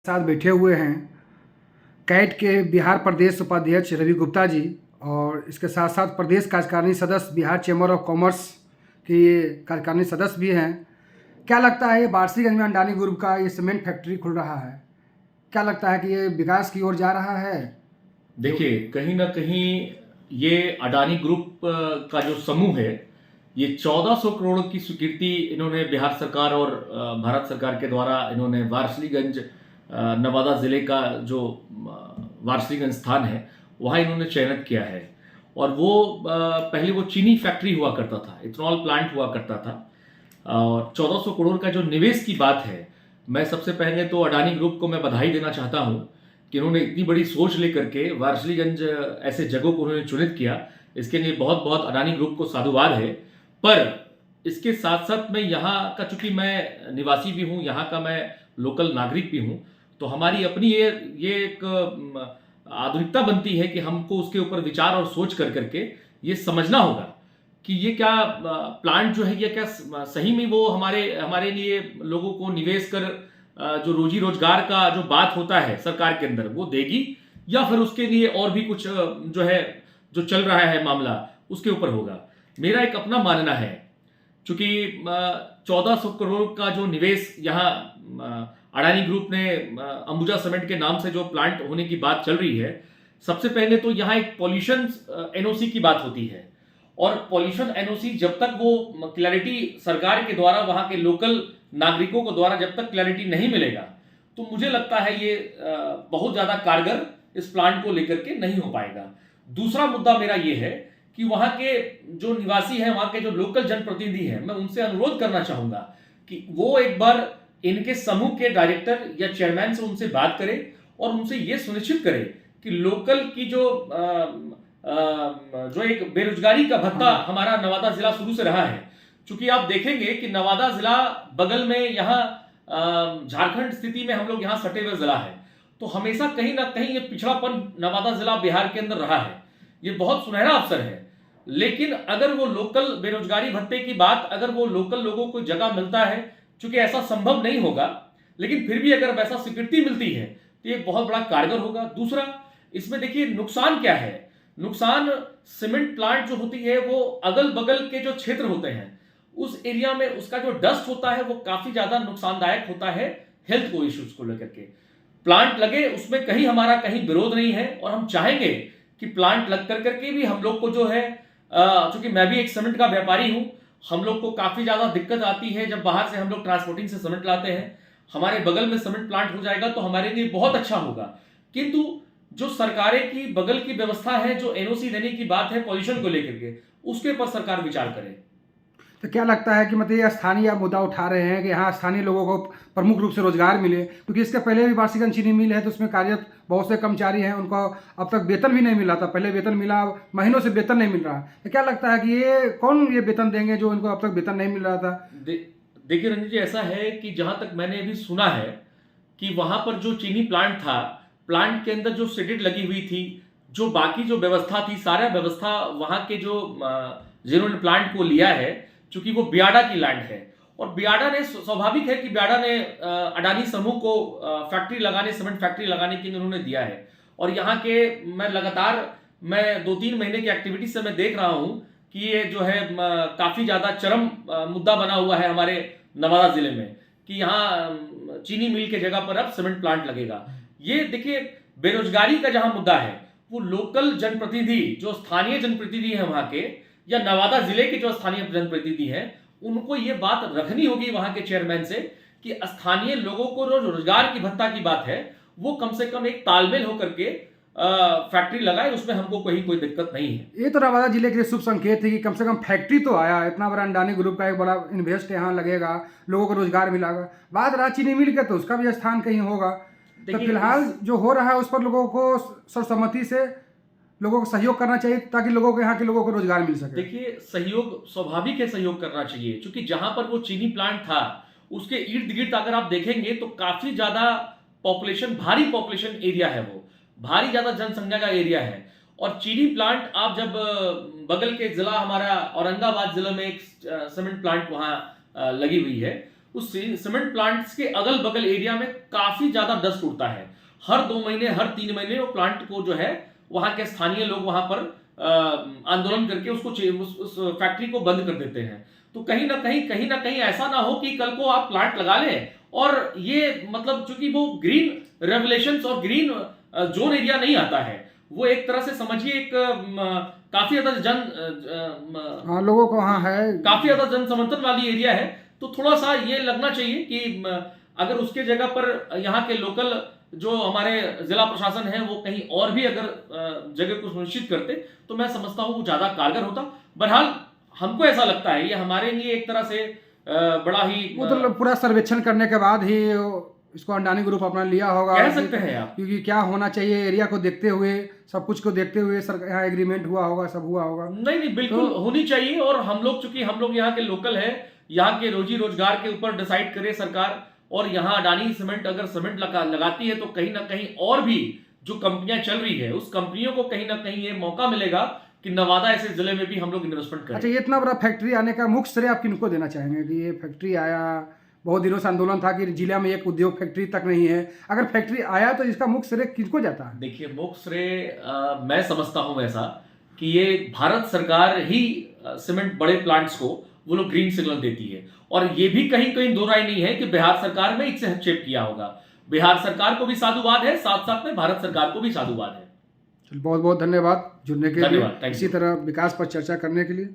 साथ बैठे हुए हैं कैट के बिहार प्रदेश उपाध्यक्ष रवि गुप्ता जी और इसके साथ साथ प्रदेश कार्यकारिणी सदस्य बिहार चैम्बर ऑफ कॉमर्स के ये कार्यकारिणी सदस्य भी हैं। क्या लगता है ये वारसीगंज में अंडानी ग्रुप का ये सीमेंट फैक्ट्री खुल रहा है, क्या लगता है कि ये विकास की ओर जा रहा है? देखिए, कहीं ना कहीं ये अडानी ग्रुप का जो समूह है, ये 1400 करोड़ की स्वीकृति इन्होंने बिहार सरकार और भारत सरकार के द्वारा इन्होंने वारसीगंज नवादा ज़िले का जो वारसीगंज स्थान है वहाँ इन्होंने चयनित किया है। और वो पहले वो चीनी फैक्ट्री हुआ करता था, इथेनॉल प्लांट हुआ करता था। और 1400 करोड़ का जो निवेश की बात है, मैं सबसे पहले तो अडानी ग्रुप को मैं बधाई देना चाहता हूँ कि उन्होंने इतनी बड़ी सोच लेकर के वारसीगंज ऐसे जगहों को उन्होंने चुनित किया। इसके लिए बहुत बहुत अडानी ग्रुप को साधुवाद है। पर इसके साथ साथ मैं यहाँ का, चूंकि मैं निवासी भी हूँ, यहाँ का मैं लोकल नागरिक भी हूँ, तो हमारी अपनी ये एक आधुनिकता बनती है कि हमको उसके ऊपर विचार और सोच कर करके ये समझना होगा कि ये क्या प्लांट जो है ये क्या सही में वो हमारे लिए लोगों को निवेश कर जो रोजी रोजगार का जो बात होता है सरकार के अंदर वो देगी, या फिर उसके लिए और भी कुछ जो है जो चल रहा है मामला उसके ऊपर होगा। मेरा एक अपना मानना है, चूंकि 1400 करोड़ का जो निवेश यहाँ अडानी ग्रुप ने अंबुजा सीमेंट के नाम से जो प्लांट होने की बात चल रही है, सबसे पहले तो यहाँ एक पॉल्यूशन एनओसी की बात होती है। और पॉल्यूशन एनओसी जब तक वो क्लैरिटी सरकार के द्वारा वहाँ के लोकल नागरिकों को द्वारा जब तक क्लैरिटी नहीं मिलेगा, तो मुझे लगता है ये बहुत ज़्यादा कारगर इस प्लांट को लेकर के नहीं हो पाएगा। दूसरा मुद्दा मेरा ये है कि वहाँ के जो निवासी हैं, वहाँ के जो लोकल जनप्रतिनिधि हैं, मैं उनसे अनुरोध करना चाहूँगा कि वो एक बार इनके समूह के डायरेक्टर या चेयरमैन से उनसे बात करें और उनसे ये सुनिश्चित करें कि लोकल की जो एक बेरोजगारी का भत्ता हमारा नवादा जिला शुरू से रहा है। चूंकि आप देखेंगे कि नवादा जिला बगल में यहाँ झारखंड स्थिति में हम लोग यहाँ सटे हुए जिला है, तो हमेशा कहीं ना कहीं ये पिछड़ापन नवादा जिला बिहार के अंदर रहा है। ये बहुत सुनहरा अवसर है, लेकिन अगर वो लोकल बेरोजगारी भत्ते की बात, अगर वो लोकल लोगों को जगह मिलता है, चूंकि ऐसा संभव नहीं होगा, लेकिन फिर भी अगर वैसा स्वीकृति मिलती है तो ये बहुत बड़ा कारगर होगा। दूसरा, इसमें देखिए नुकसान क्या है। नुकसान सीमेंट प्लांट जो होती है वो अगल बगल के जो क्षेत्र होते हैं उस एरिया में उसका जो डस्ट होता है वो काफी ज्यादा नुकसानदायक होता है हेल्थ को इश्यूज को लेकर के। प्लांट लगे उसमें कहीं हमारा कहीं विरोध नहीं है, और हम चाहेंगे कि प्लांट लग कर करके भी हम लोग को जो है, चूंकि मैं भी एक सीमेंट का व्यापारी हूं, हम लोग को काफी ज्यादा दिक्कत आती है जब बाहर से हम लोग ट्रांसपोर्टिंग से सीमेंट लाते हैं। हमारे बगल में सीमेंट प्लांट हो जाएगा तो हमारे लिए बहुत अच्छा होगा, किंतु जो सरकारें की बगल की व्यवस्था है, जो एनओसी देने की बात है पॉल्यूशन को लेकर के, उसके ऊपर सरकार विचार करे। तो क्या लगता है कि मतलब ये स्थानीय मुद्दा उठा रहे हैं कि यहाँ स्थानीय लोगों को प्रमुख रूप से रोजगार मिले, क्योंकि इसके पहले भी वारसीगंज चीनी मिल है तो उसमें कार्यरत बहुत से कर्मचारी हैं, उनको अब तक वेतन भी नहीं मिला था। पहले वेतन मिला, महीनों से वेतन नहीं मिल रहा। तो क्या लगता है कि ये कौन ये वेतन देंगे जो इनको अब तक वेतन नहीं मिल रहा था? देखिए रंजीत जी, ऐसा है कि जहां तक मैंने अभी सुना है कि वहां पर जो चीनी प्लांट था, प्लांट के अंदर जो शेडेड लगी हुई थी, जो बाकी जो व्यवस्था थी, सारा व्यवस्था वहां के जो जिन्होंने प्लांट को लिया है, चूंकि वो बियाडा की लैंड है, और बियाडा ने, स्वाभाविक है कि बियाडा ने अडानी समूह को फैक्ट्री लगाने, सीमेंट फैक्ट्री लगाने के लिए उन्होंने दिया है। और यहाँ के मैं लगातार 2-3 महीने की एक्टिविटी से मैं देख रहा हूँ कि ये जो है काफी ज्यादा चरम मुद्दा बना हुआ है हमारे नवादा जिले में कि यहाँ चीनी मिल के जगह पर अब सीमेंट प्लांट लगेगा। ये देखिए, बेरोजगारी का जहां मुद्दा है, वो लोकल जनप्रतिनिधि, जो स्थानीय जनप्रतिनिधि है वहां के, या नवादा जिले के जो स्थानीय जनप्रतिनिधि हैं, उनको ये बात रखनी होगी वहां के चेयरमैन से कि स्थानीय लोगों को रोजगार की भत्ता की बात है, वो कम से कम एक तालमेल होकर के फैक्ट्री लगाए, उसमें हमको कोई दिक्कत नहीं है। ये तो नवादा जिले के लिए शुभ संकेत है कि कम से कम फैक्ट्री तो आया, इतना बड़ा अंडानी ग्रुप का एक बड़ा इन्वेस्ट यहाँ लगेगा, लोगों को रोजगार मिलेगा। बात रहा चीनी मिल के, तो उसका भी स्थान कहीं होगा। तो फिलहाल जो हो रहा है उस पर लोगों को सर्वसम्मति से लोगों को सहयोग करना चाहिए ताकि लोगों को, यहाँ के लोगों को रोजगार मिल सके। देखिए, सहयोग स्वाभाविक है, सहयोग करना चाहिए, क्योंकि जहां पर वो चीनी प्लांट था उसके इर्द गिर्द अगर आप देखेंगे तो काफी ज्यादा पॉपुलेशन, भारी पॉपुलेशन एरिया है, वो भारी ज्यादा जनसंख्या का एरिया है। और चीनी प्लांट आप जब बगल के जिला हमारा औरंगाबाद जिले में एक सीमेंट प्लांट वहां लगी हुई है, उस सीमेंट प्लांट्स के अगल बगल एरिया में काफी ज्यादा डस्ट उड़ता है। हर 2 महीने, हर 3 महीने वो प्लांट को जो है वहां के स्थानीय लोग वहां पर आंदोलन करके उस फैक्ट्री को बंद कर देते हैं। तो कहीं ना कहीं ऐसा ना हो कि कल को आप प्लांट लगा लें और ये मतलब चूंकि वो ग्रीन रेवुलेशंस और ग्रीन जोन एरिया नहीं आता है, वो एक तरह से समझिए एक काफी ज्यादा हाँ, लोगों को हाँ है, काफी ज्यादा जन समर्थन वाली एरिया है। तो थोड़ा सा ये लगना चाहिए कि अगर उसके जगह पर यहाँ के लोकल जो हमारे जिला प्रशासन है वो कहीं और भी अगर जगह को सुनिश्चित करते तो मैं समझता हूँ वो ज्यादा कारगर होता। बहरहाल हमको ऐसा लगता है ये हमारे लिए एक तरह से बड़ा ही मतलब पूरा सर्वेक्षण करने के बाद ही इसको अडानी ग्रुप अपना लिया होगा, कह सकते हैं आप, क्योंकि क्या होना चाहिए एरिया को देखते हुए, सब कुछ को देखते हुए यहाँ एग्रीमेंट हुआ होगा, सब हुआ होगा। नहीं बिल्कुल तो होनी चाहिए। और हम लोग चूंकि हम लोग यहाँ के लोकल है, यहाँ के रोजी रोजगार के ऊपर डिसाइड करे सरकार, और यहाँ अडानी सीमेंट अगर सीमेंट लगाती है तो कहीं ना कहीं और भी जो कंपनियां चल रही है उस कंपनियों को कहीं ना कहीं ये मौका मिलेगा कि नवादा ऐसे जिले में भी हम लोग इन्वेस्टमेंट करें। अच्छा, ये इतना बड़ा फैक्ट्री आने का मुख्य श्रेय आप किनको देना चाहेंगे कि ये फैक्ट्री आया? बहुत दिनों से आंदोलन था कि जिला में एक उद्योग फैक्ट्री तक नहीं है, अगर फैक्ट्री आया तो इसका मुख्य श्रेय किसको जाता है? देखिए, मुख्य श्रेय मैं समझता हूं ऐसा कि ये भारत सरकार ही सीमेंट बड़े प्लांट्स को वो लोग ग्रीन सिग्नल देती है, और ये भी कहीं दो राय नहीं है कि बिहार सरकार में इससे हस्तक्षेप किया होगा। बिहार सरकार को भी साधुवाद है, साथ साथ में भारत सरकार को भी साधुवाद है। बहुत बहुत धन्यवाद जुड़ने के लिए, धन्यवाद, इसी तरह विकास पर चर्चा करने के लिए।